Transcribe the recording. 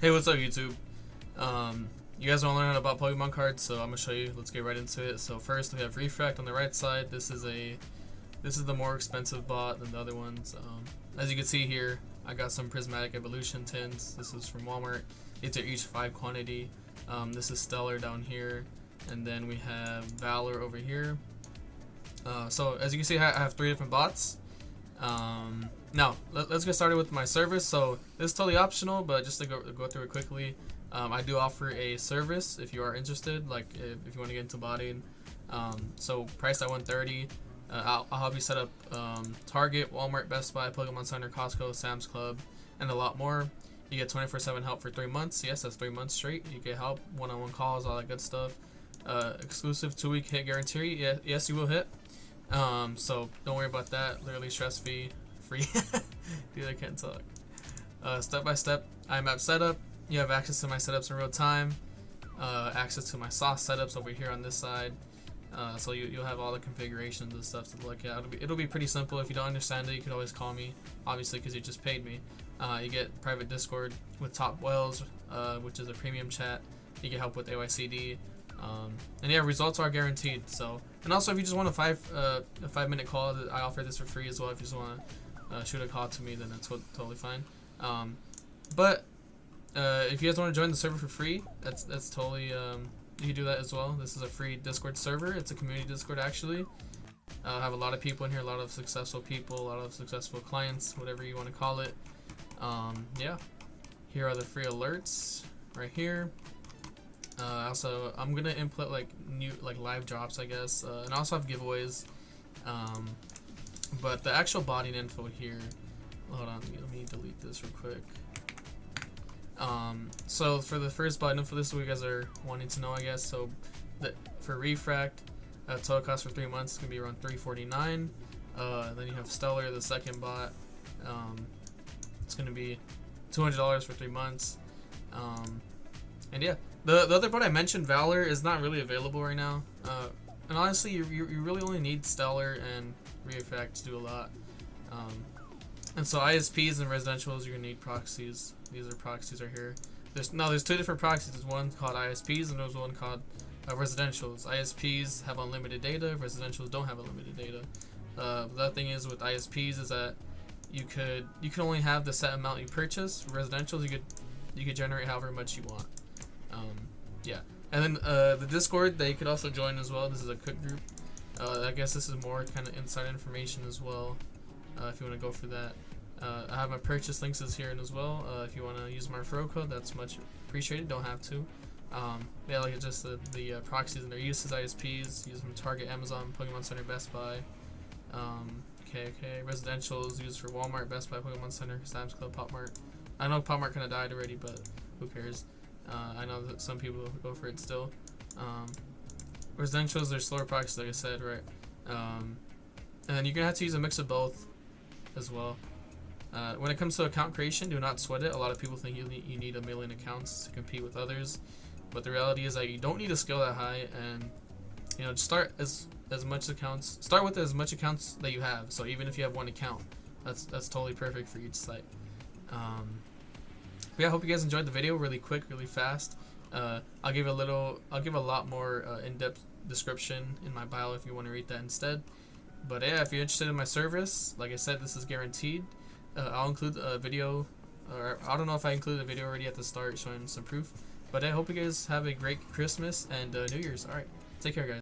Hey, what's up, YouTube? You guys want to learn about Pokemon cards, so I'm gonna show you. Let's get right into it. So first, we have Refract on the right side. This is the more expensive bot than the other ones. As you can see here, I got some Prismatic Evolution tins. This is from Walmart. These are each 5 quantity. This is Stellar down here, and then we have Valor over here. So as you can see, I have 3 different bots. Now let's get started with my service. So this is totally optional, but just to go through it quickly, I do offer a service if you are interested, like if you want to get into botting. So priced at $130. I'll help you set up Target, Walmart, Best Buy, Pokemon Center, Costco, Sam's Club, and a lot more. You get 24/7 help for 3 months. Yes, that's 3 months straight. You get help, one-on-one calls, all that good stuff. Exclusive 2-week hit guarantee. Yeah, yes, you will hit. So don't worry about that. Literally stress-free. Dude, I can't talk. Step by step IMAP setup. You have access to my setups in real time. Access to my sauce setups over here on this side. So you'll have all the configurations and stuff to look at. It'll be pretty simple. If you don't understand it, you can always call me, obviously, because you just paid me. You get private Discord with Top Wells, which is a premium chat. You get help with aycd. And yeah, results are guaranteed. So, and also if you just want a 5-minute call, I offer this for free as well. If you just want to shoot a call to me, then that's totally fine. But if you guys want to join the server for free, that's totally you can do that as well. This is a free Discord server. It's a community Discord actually. I have a lot of people in here, a lot of successful people, a lot of successful clients, whatever you want to call it. Yeah, here are the free alerts right here. Also, I'm gonna input like new live drops, I guess, and I also have giveaways. But the actual botting info here. Hold on, let me delete this real quick. So for the first bot info, this is what you guys are wanting to know, I guess. So for Refract, total cost for 3 months is gonna be around $349. Then you have Stellar, the second bot. It's gonna be $200 for 3 months. And yeah, the other bot I mentioned, Valor, is not really available right now. And honestly, you really only need Stellar and Refract to do a lot. And so ISPs and residentials, you're gonna need Proxies. These are Proxies right here. There's 2 different Proxies. There's one called ISPs and there's one called residentials. ISPs have unlimited data. Residentials don't have unlimited data. The other thing is with ISPs is that you can only have the set amount you purchase. Residentials, you could generate however much you want. Yeah, and then the Discord that you could also join as well. This is a cook group. I guess this is more kind of inside information as well. If you want to go for that, I have my purchase links is here as well. If you want to use my referral code, that's much appreciated. Don't have to. Yeah, like just the Proxies and their uses. ISPs use from Target, Amazon, Pokemon Center, Best Buy. Okay. Residentials used for Walmart, Best Buy, Pokemon Center, Sam's Club, Popmart. I know Popmart kind of died already, but who cares? I know that some people go for it still. Residentials, they're slower Proxies, like I said, right? And then you're gonna have to use a mix of both as well. When it comes to account creation, do not sweat it. A lot of people think you need 1 million accounts to compete with others, but the reality is that you don't need a skill that high, and just start as much accounts. Start with as much accounts that you have. So even if you have 1 account, that's totally perfect for each site. But yeah, I hope you guys enjoyed the video. Really quick, really fast. I'll give a lot more in-depth description in my bio if you want to read that instead. But yeah, if you're interested in my service, like I said, this is guaranteed. I'll include a video, or I don't know if I included a video already at the start showing some proof. But I hope you guys have a great Christmas and New Year's. All right, take care, guys.